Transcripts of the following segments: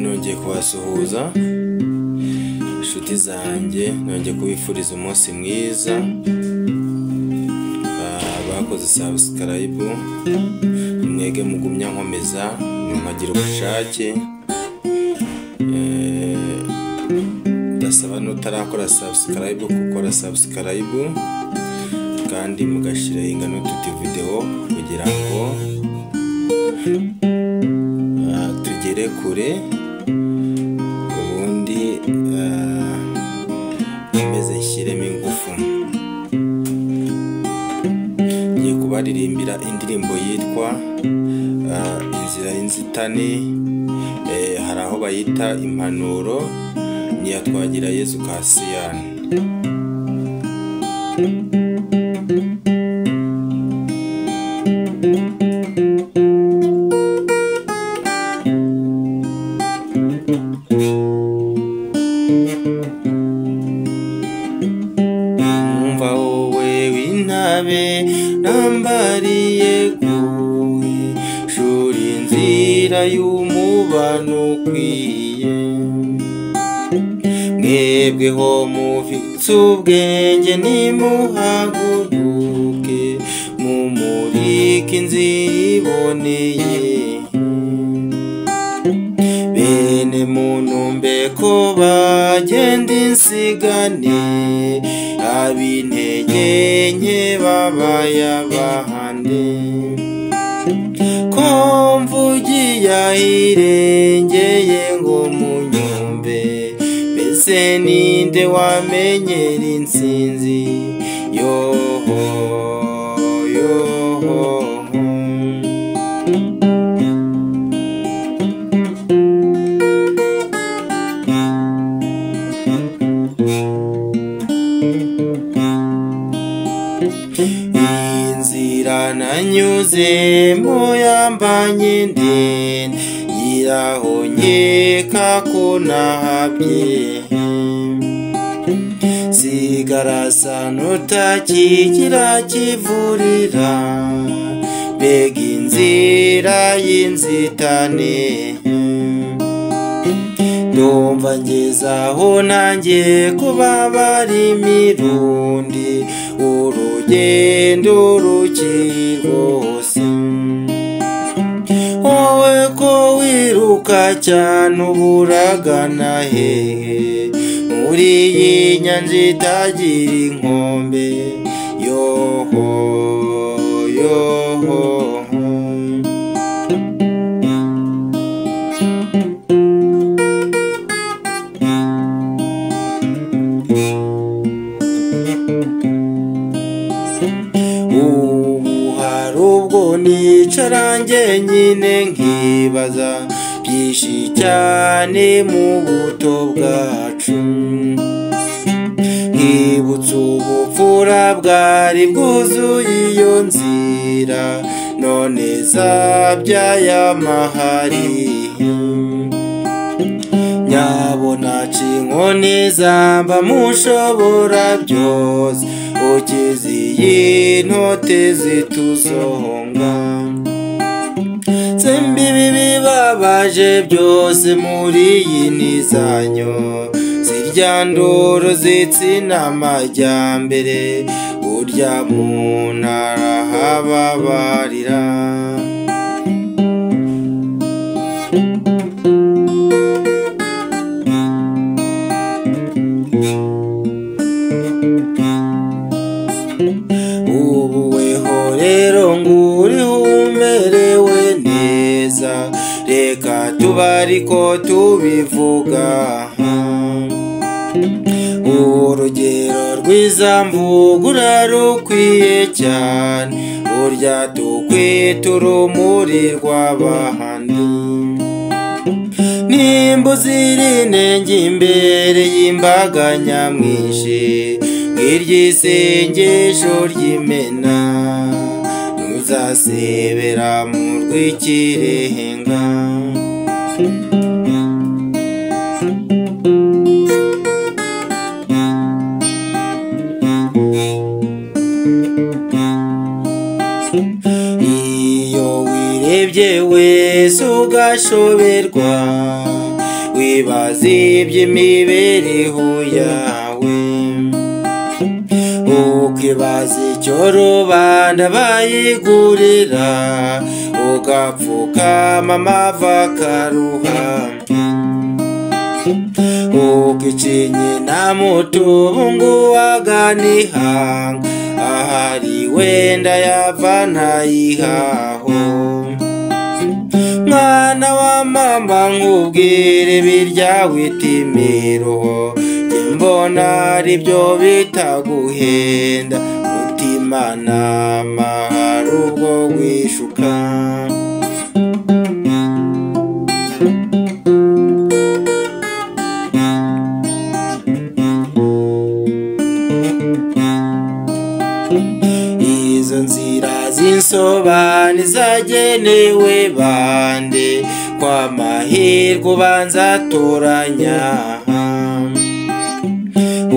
nongeye kubasuhuza inshuti zanjye, nongeye kubifuriza umunsi mwiza. Bakoze subscribe, mwege mugumya nkomeza mumagira ubushake. Ndasaba nutarakora subscribe gukora subscribe kandi mugashira ingano tuti video kugira ngo tugere kure, ubundi meze nshyiremo ingufu. Ngiye kubaririmbira indirimbo yitwa Inzira y'inzitane, hari aho bayita impanuro, niya Twagirayezu Kasiyani. Numva wowe w'intabe nambariye guhishura inzira y'umubano ukwiye, mwebweho mufite ubwenge nimuhaguruke mumurike inzira iboneye. Bene muntu mbeko bagenda insigane, ab'intege nke babayabahane. Ko mvugiye ahirengeye ngo munyumve, mbese ninde wamenyera intsinzi? Yoho yoho inzira nanyuzemo yambanye ndende, yiraho nkeka ko nahabye. Sigara n'utakigira kivurira, mbega inzira y'inzitane. Ndumva ngezaho nanjye kubabara imirundi, urugendo rukiri rwose. Wowe ko wiruka cyane uburagana hehe, muri iyi nyanja itagira inkombe? Yoho yoho ubu hari ubwo nicara njyenyine nkibaza byinshi cyane mu buto bwacu, nkibutsa ubupfura bwari bwuzuye iyo nzira, none zabyaye amahari. Nyabona cinkoni zamba mushobora byose, ukiziye intote zituzonga. Sembi bibabaje byose muri iyi nizanyo, zirya ndoro zitsina amajyambere, burya muntu arahababarira. Ubu weho rero nguriho umerewe neza, reka tubariko tubivuga. Urugero rwiza mvugura rukwiye cyane, burya dukwita urumuri rw'abahandi. Nimba uzira inenge imbere y'imbaga nyamwinshi, nk'iry'isengesho ry'imena, ntuzasebera mu rw'ikirenga. Iyo wirebye wese ugasha udashoberwa wibaza iby'imibereho yawe ukibaza icyo rubanda bayigurira ugapfukama amava akaruha ukicinye na mutungu waganihanga ahari wenda yava ntayihaho mwana wa mama nkubwire birya witimiro mbona ari byo bitaguhenda mutima nama hari ubwo wishuka izo nzira z'insobane zagenewe bande kwa mahirwe ubanza toranya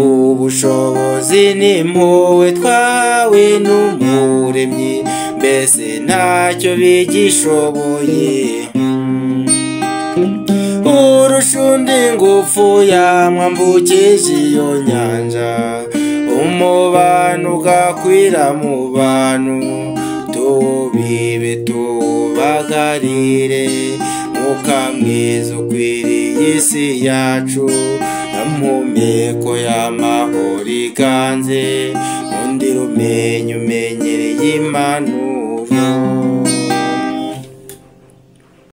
ubushobozi n'impuhwe twawe n'umuremyi mbese ntacyo bigishoboye urusha undi ngufu yamwambukije iyo nyanja umubano ugakwira mu bantu tubibe tubagarire mwuka mwiza ukwiriye isi yacu mpumeko y'amahoro iganze undi rumenye umenyereye impanuro